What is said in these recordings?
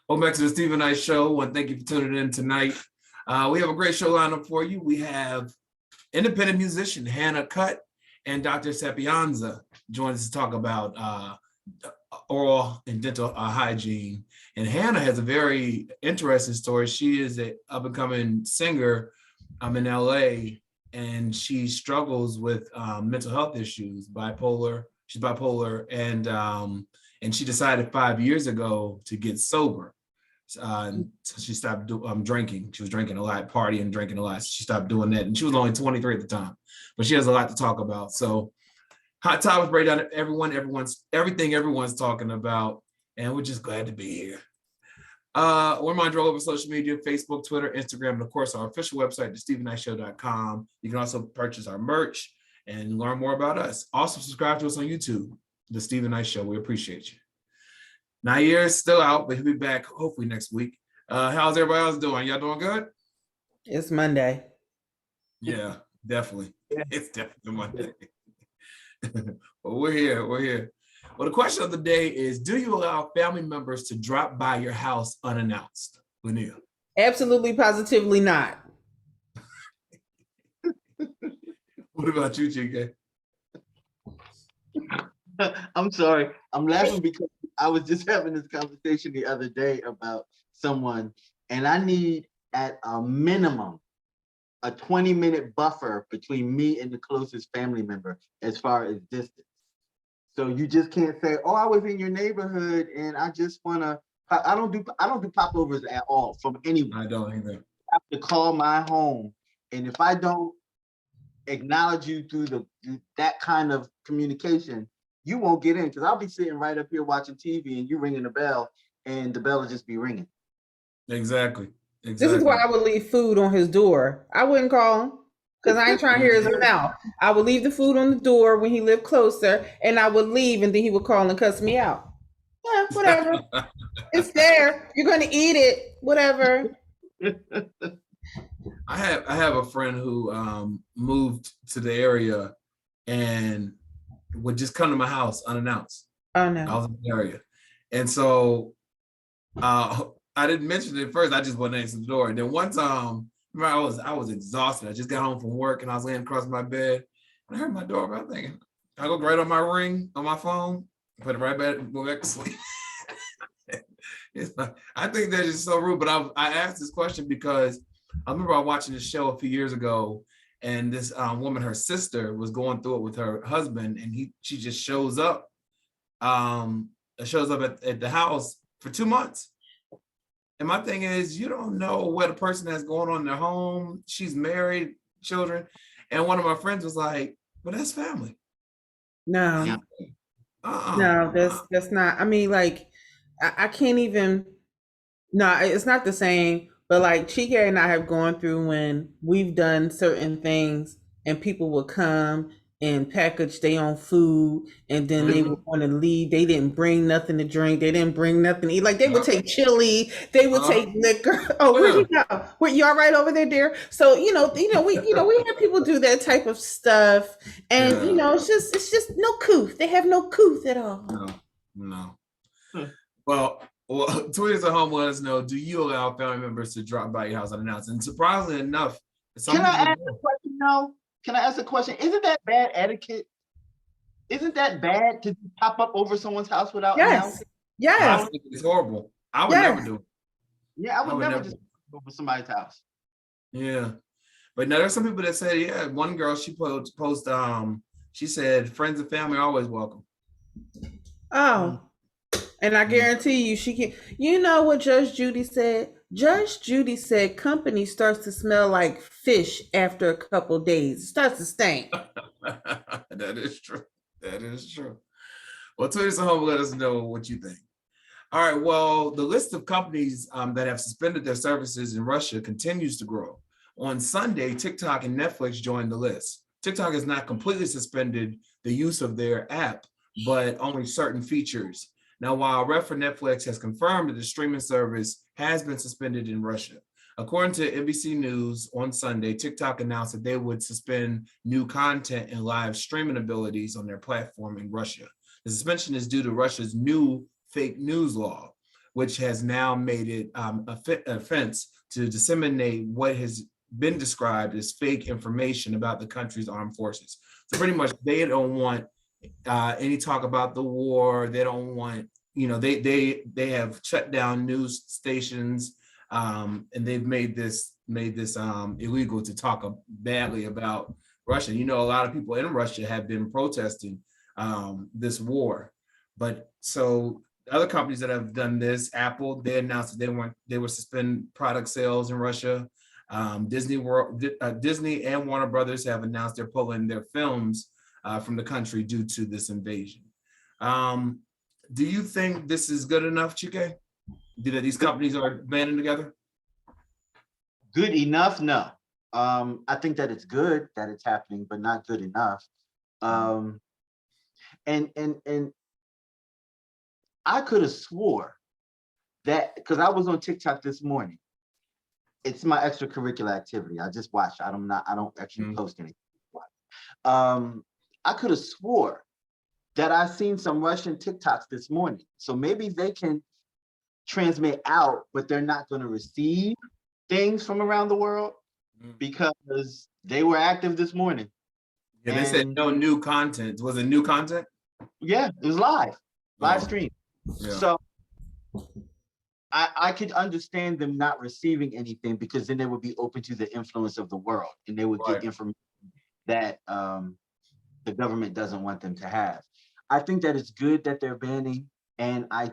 Welcome back to the Stephen Knight Show, and thank you for tuning in tonight. We have a great show lineup for you. We have independent musician Hannah Cutt and Dr. Sapienza join us to talk about oral and dental hygiene. And Hannah has a very interesting story. She is an up-and-coming singer in LA, and she struggles with mental health issues, bipolar. She's bipolar, and she decided 5 years ago to get sober. So she stopped drinking. She was drinking a lot, partying, drinking a lot. She stopped doing that, and she was only 23 at the time. But she has a lot to talk about. So, hot topics break down everything everyone's talking about, and we're just glad to be here. We're mind all over social media: Facebook, Twitter, Instagram, and of course our official website, thestephenknightshow.com. You can also purchase our merch and learn more about us. Also, subscribe to us on YouTube, The Stephen Knight Show. We appreciate you. Nair is still out, but he'll be back hopefully next week. How's everybody else doing? Y'all doing good? It's Monday. Yeah, definitely. It's definitely Monday. But we're here. Well, the question of the day is, do you allow family members to drop by your house unannounced? Linnea? Absolutely, positively not. What about you, GK? I'm sorry. I'm laughing because I was just having this conversation the other day about someone, and I need at a minimum a 20-minute buffer between me and the closest family member as far as distance. So you just can't say, "Oh, I was in your neighborhood and I just wanna." I don't do popovers at all from anyone. I don't either. I have to call my home, and if I don't acknowledge you through that kind of communication, you won't get in, because I'll be sitting right up here watching TV and you ringing the bell, and the bell will just be ringing. Exactly. This is why I would leave food on his door. I wouldn't call him because I ain't trying to hear his mouth. I would leave the food on the door when he lived closer, and I would leave, and then he would call and cuss me out. Yeah, whatever. It's there. You're going to eat it. Whatever. I have a friend who moved to the area and would just come to my house unannounced. Oh no. I was in the area. And so I didn't mention it at first. I just wasn't answering the door. And then one time, remember, I was exhausted. I just got home from work and I was laying across my bed and I heard my doorbell thinking. I go right on my ring on my phone, put it right back, go back to sleep. I think that is so rude. But I asked this question because I remember watching this show a few years ago, and this woman, her sister, was going through it with her husband, and she just shows up at the house for 2 months. And my thing is, you don't know what a person has going on in their home. She's married, children. And one of my friends was like, "But that's family." No. No, that's not. I mean, like, I can't even. No, it's not the same. But like Chika and I have gone through when we've done certain things and people will come and package their own food and then they would want to leave. They didn't bring nothing to drink. They didn't bring nothing to eat. Like they would take chili. They would take liquor. Oh, where'd you go? You all right over there, dear? So we have people do that type of stuff, and it's just no couth. They have no couth at all. No. Well, tweet us at home. Let us know. Do you allow family members to drop by your house unannounced? And surprisingly enough, can I ask a question now? Can I ask a question? Isn't that bad etiquette? Isn't that bad to pop up over someone's house without announcing? Yes. I think it's horrible. I would never do it. Yeah, I would never just go over somebody's house. Yeah. But now there's some people that say, yeah, one girl, she she said, friends and family are always welcome. Oh. And I guarantee you, she can. You know what Judge Judy said? Judge Judy said company starts to smell like fish after a couple days. It starts to stink. That is true. That is true. Well, tweet us at home. Let us know what you think. All right. Well, the list of companies that have suspended their services in Russia continues to grow. On Sunday, TikTok and Netflix joined the list. TikTok has not completely suspended the use of their app, but only certain features. Now, while a rep for Netflix has confirmed that the streaming service has been suspended in Russia, according to NBC News on Sunday, TikTok announced that they would suspend new content and live streaming abilities on their platform in Russia. The suspension is due to Russia's new fake news law, which has now made it offense to disseminate what has been described as fake information about the country's armed forces. So pretty much they don't want any talk about the war. They don't want, they have shut down news stations, and they've made this illegal to talk badly about Russia. A lot of people in Russia have been protesting this war. But so other companies that have done this, Apple, they announced that they would suspend product sales in Russia. Disney and Warner Brothers have announced they're pulling their films from the country due to this invasion. Do you think this is good enough, Chike? That these companies are banding together? Good enough? No. I think that it's good that it's happening, but not good enough. And I could have swore that, because I was on TikTok this morning. It's my extracurricular activity. I just watch. I don't actually post anything. I could have swore that I seen some Russian TikToks this morning. So maybe they can transmit out, but they're not going to receive things from around the world because they were active this morning. Yeah, they said no new content. Was it new content? Yeah, it was live stream. Yeah. So I could understand them not receiving anything, because then they would be open to the influence of the world, and they would get information that the government doesn't want them to have. I think that it's good that they're banning, and I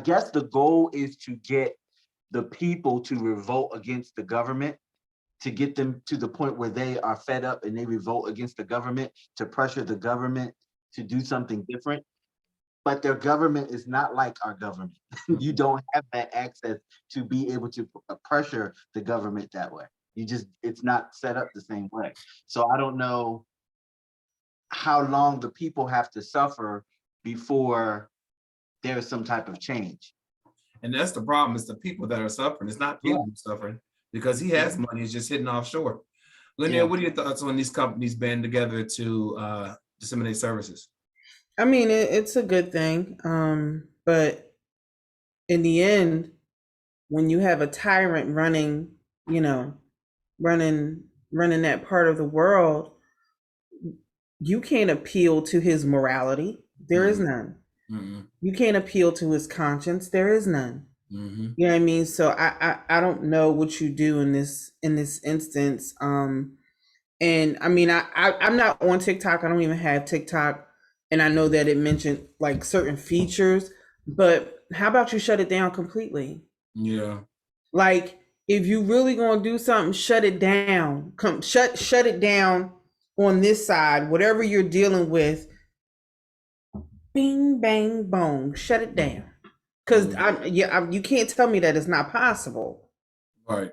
guess the goal is to get the people to revolt against the government, to get them to the point where they are fed up and they revolt against the government, to pressure the government to do something different. But their government is not like our government. You don't have that access to be able to pressure the government that way. It's not set up the same way. So I don't know how long the people have to suffer before there's some type of change. And that's the problem. It's the people that are suffering. It's not people suffering, because he has money. It's just hitting offshore. Linnea, what are your thoughts on these companies banding together to disseminate services? I mean, it's a good thing. But in the end, when you have a tyrant running that part of the world, you can't appeal to his morality. There is none. You can't appeal to his conscience. There is none. You know what I mean? So I don't know what you do in this instance. And I mean, I'm not on TikTok. I don't even have TikTok. And I know that it mentioned like certain features, but how about you shut it down completely? Yeah. Like, if you really gonna do something, shut it down. Shut it down on this side. Whatever you're dealing with, bing, bang, boom, shut it down. Because you can't tell me that it's not possible. Right.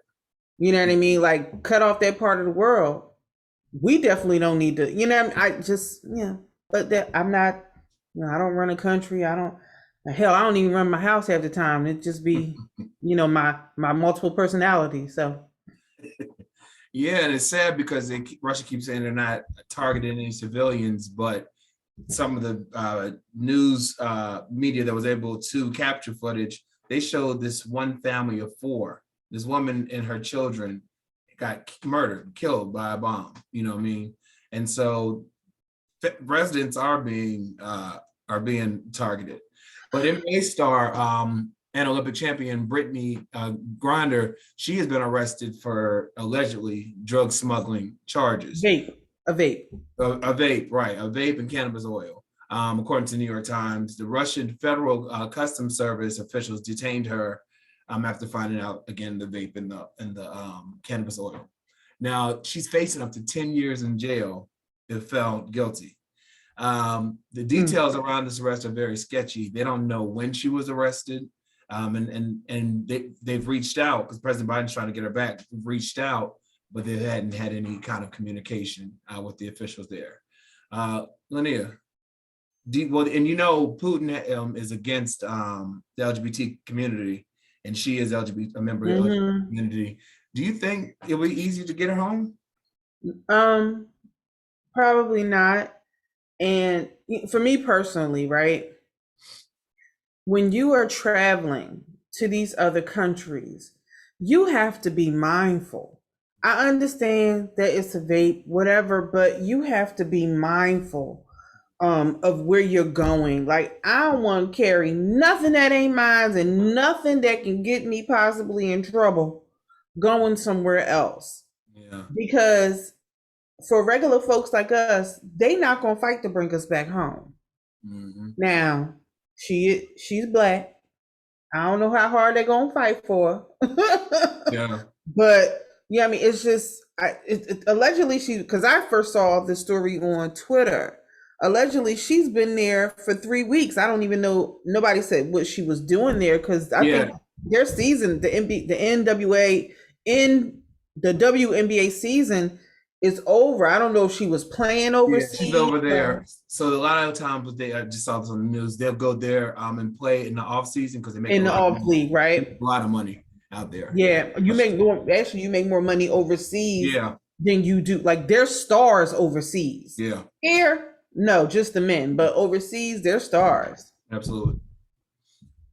You know what I mean? Like, cut off that part of the world. We definitely don't need to. But that I'm not. I don't run a country. I don't even run my house half the time. It just be, my multiple personalities. So. Yeah, and it's sad because Russia keeps saying they're not targeting any civilians, but some of the news media that was able to capture footage, they showed this one family of 4. This woman and her children got murdered, killed by a bomb. You know what I mean? And so residents are being targeted. But NBA star and Olympic champion Brittney Griner, she has been arrested for allegedly drug smuggling charges. A vape, right? A vape and cannabis oil. According to the New York Times, the Russian Federal Customs Service officials detained her after finding out, again, the vape and the cannabis oil. Now she's facing up to 10 years in jail if found guilty. The details around this arrest are very sketchy. They don't know when she was arrested, and they've reached out because President Biden's trying to get her back. They've reached out, but they hadn't had any kind of communication with the officials there. Linnea, Putin is against the LGBT community, and she is a member of the LGBT community. Do you think it'll be easy to get her home? Probably not. And for me personally, right? when you are traveling to these other countries, you have to be mindful. I understand that it's a vape, whatever, but you have to be mindful of where you're going. Like, I don't want to carry nothing that ain't mine and nothing that can get me possibly in trouble going somewhere else. Yeah. Because for regular folks like us, they not gonna fight to bring us back home. Mm-hmm. Now, she's black. I don't know how hard they're gonna fight for her. Yeah. But yeah, I mean, it's just allegedly because I first saw the story on Twitter. Allegedly, she's been there for 3 weeks. I don't even know. Nobody said what she was doing there because I think their season, the NWA in the WNBA season is over. I don't know if she was playing overseas. Yeah, she's over there. So a lot of times, I just saw this on the news. They'll go there and play in the off season because they make in the off league, right? A lot of money out there. Yeah, you make more. Actually, you make more money overseas. Yeah. Than you do. Like, they're stars overseas. Yeah. Here, no, just the men, but overseas, they're stars. Absolutely.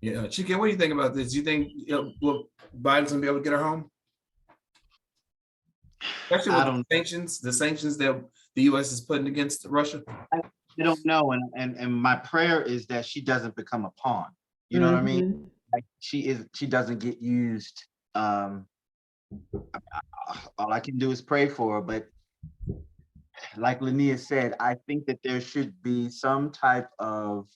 Yeah, Chika, what do you think about this? Do you think will Biden's gonna be able to get her home? Especially with the sanctions that the U.S. is putting against Russia. I don't know, and my prayer is that she doesn't become a pawn. You know what I mean? Like, she doesn't get used. All I can do is pray for her, but like Linnea said, I think that there should be some type of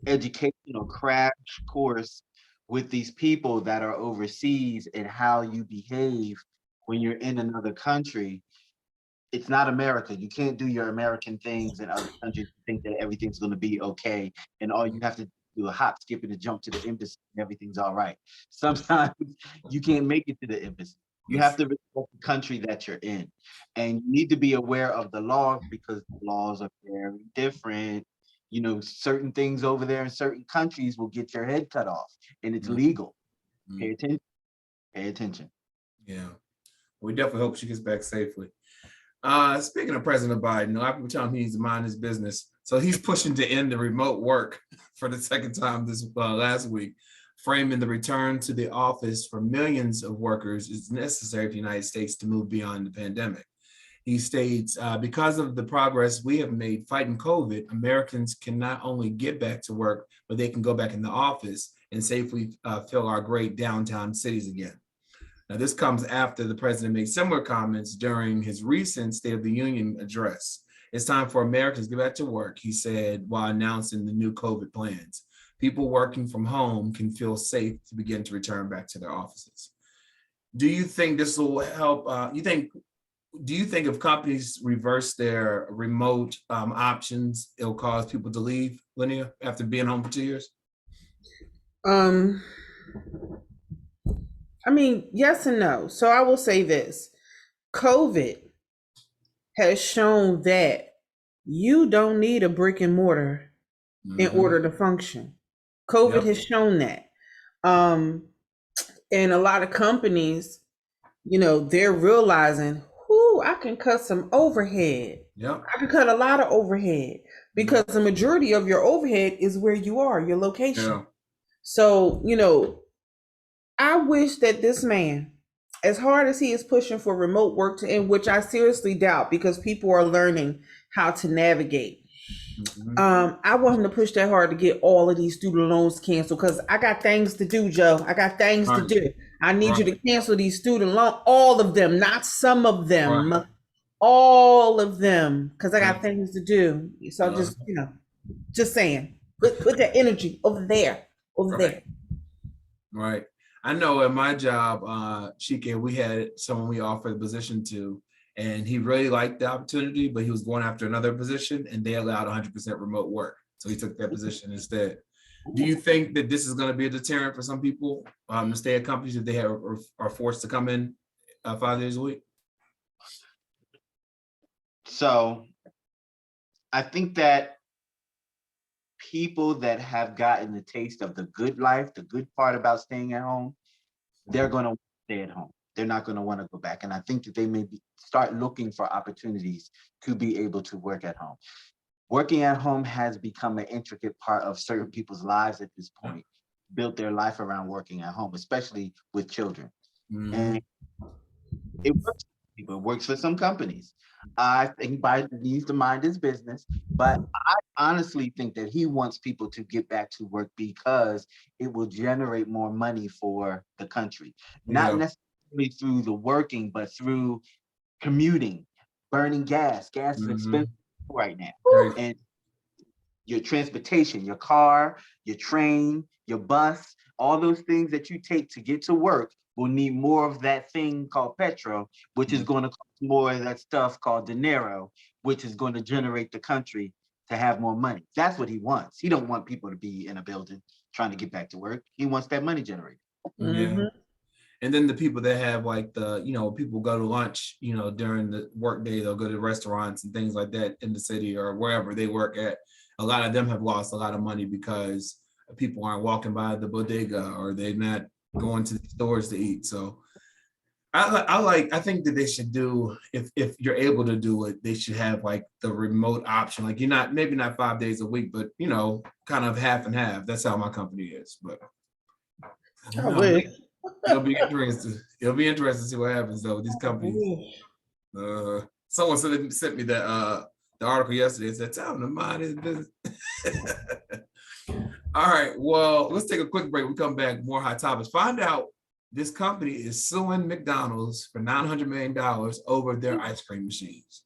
educational crash course with these people that are overseas and how you behave when you're in another country. It's not America. You can't do your American things in other countries and think that everything's going to be okay. And all you have to do a hop, skip, and a jump to the embassy and everything's all right. Sometimes you can't make it to the embassy. You have to respect the country that you're in. And you need to be aware of the laws because the laws are very different. You know, certain things over there in certain countries will get your head cut off and it's legal. Pay attention. Pay attention. Yeah. We definitely hope she gets back safely. Speaking of President Biden, a lot of people tell him he needs to mind his business. So he's pushing to end the remote work for the second time this last week, framing the return to the office for millions of workers is necessary for the United States to move beyond the pandemic. He states, because of the progress we have made fighting COVID, Americans can not only get back to work, but they can go back in the office and safely fill our great downtown cities again. Now, this comes after the president made similar comments during his recent State of the Union address. It's time for Americans to get back to work, he said, while announcing the new COVID plans. People working from home can feel safe to begin to return back to their offices. Do you think this will help? Do you think if companies reverse their remote options, it'll cause people to leave, Linnea, after being home for 2 years? I mean, yes and no. So I will say this. COVID has shown that you don't need a brick and mortar in order to function. COVID has shown that. And a lot of companies, you know, they're realizing, I can cut some overhead. I can cut a lot of overhead because the majority of your overhead is where you are, your location. So, you know, I wish that this man, as hard as he is pushing for remote work, in which I seriously doubt because people are learning how to navigate. I want him to push that hard to get all of these student loans canceled because I got things to do, Joe. I got things to do. I need you to cancel these student loans, all of them, not some of them, all of them, because I got things to do. So just, you know, just saying, put that energy over there, there. Right. I know at my job, Chika, we had someone we offered the position to, and he really liked the opportunity, but he was going after another position and they allowed 100% remote work. So he took that position instead. Do you think that this is going to be a deterrent for some people to stay at companies if they are forced to come in 5 days a week? So I think that people that have gotten the taste of the good life, the good part about staying at home, they're going to stay at home. They're not going to want to go back. And I think that they may start looking for opportunities to be able to work at home. Working at home has become an intricate part of certain people's lives at this point, built their life around working at home, especially with children. And it works for people, it works for some companies. I think Biden needs to mind his business, but I honestly think that he wants people to get back to work because it will generate more money for the country. Not necessarily through the working, but through commuting, burning gas. Gas is expensive right now. Right. And your transportation, your car, your train, your bus, all those things that you take to get to work will need more of that thing called petrol, which is going to cost more of that stuff called dinero, which is going to generate the country to have more money. That's what he wants. He don't want people to be in a building trying to get back to work. He wants that money generated. Yeah. And then the people that have like people go to lunch, during the work day, they'll go to restaurants and things like that in the city or wherever they work at. A lot of them have lost a lot of money because people aren't walking by the bodega or they're not going to the stores to eat. So I think that they should do, if you're able to do it, they should have like the remote option. Like maybe not 5 days a week, but kind of half and half. That's how my company is. But I wish. It'll be interesting. It'll be interesting to see what happens though with these companies. Someone sent me the article yesterday. It said, "Tell him to mind his business." All right. Well, let's take a quick break. We come back, more hot topics. Find out this company is suing McDonald's for $900 million over their ice cream machines.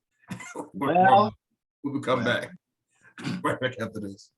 We'll come back right back after this.